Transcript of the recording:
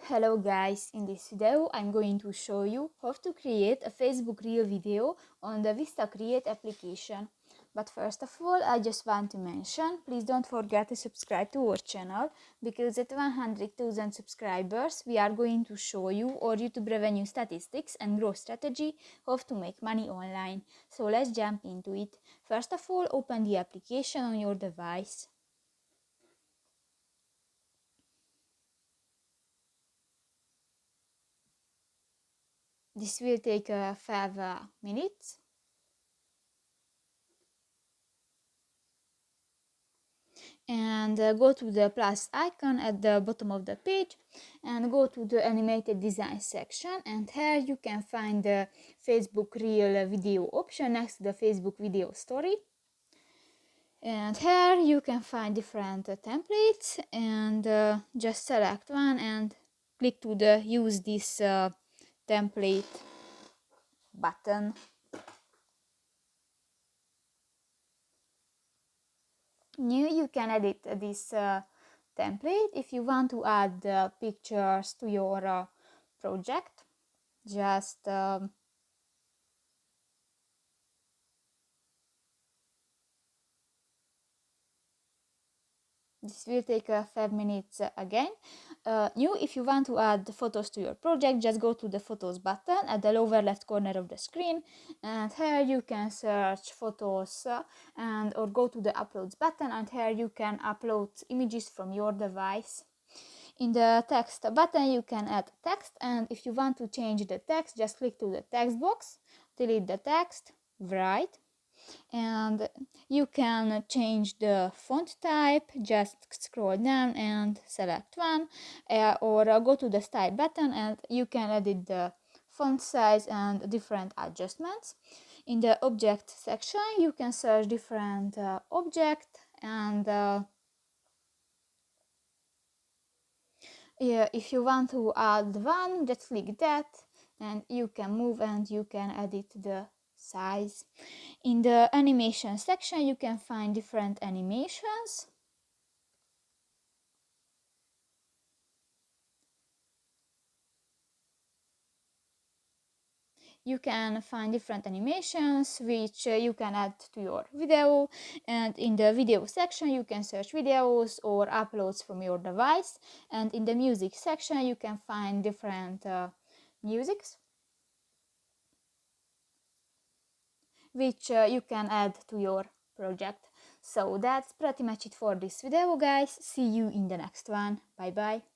Hello guys, in this video I'm going to show you how to create a Facebook Reel video on the VistaCreate application. But first of all, I just want to mention, please don't forget to subscribe to our channel, because at 100,000 subscribers we are going to show you our YouTube revenue statistics and growth strategy, how to make money online. So let's jump into it. First of all, open the application on your device. This will take 5 minutes. And go to the plus icon at the bottom of the page and go to the animated design section, and here you can find the Facebook Reel video option next to the Facebook video story. And here you can find different templates, and just select one and click to the use this template button. Now you can edit this template if you want to add pictures to your project. Just this will take 5 minutes again. Now if you want to add photos to your project, just go to the photos button at the lower left corner of the screen, and here you can search photos and or go to the uploads button, and here you can upload images from your device. In the text button you can add text, and if you want to change the text, just click to the text box, delete the text, write, and you can change the font type. Just scroll down and select one, or go to the style button and you can edit the font size and different adjustments. In the object section you can search different object, and if you want to add one, just click that and you can move and you can edit the size. In the animation section you can find different animations. You can find different animations which you can add to your video, and in the video section you can search videos or uploads from your device, and in the music section you can find different musics which you can add to your project. So that's pretty much it for this video guys. See you in the next one. Bye bye.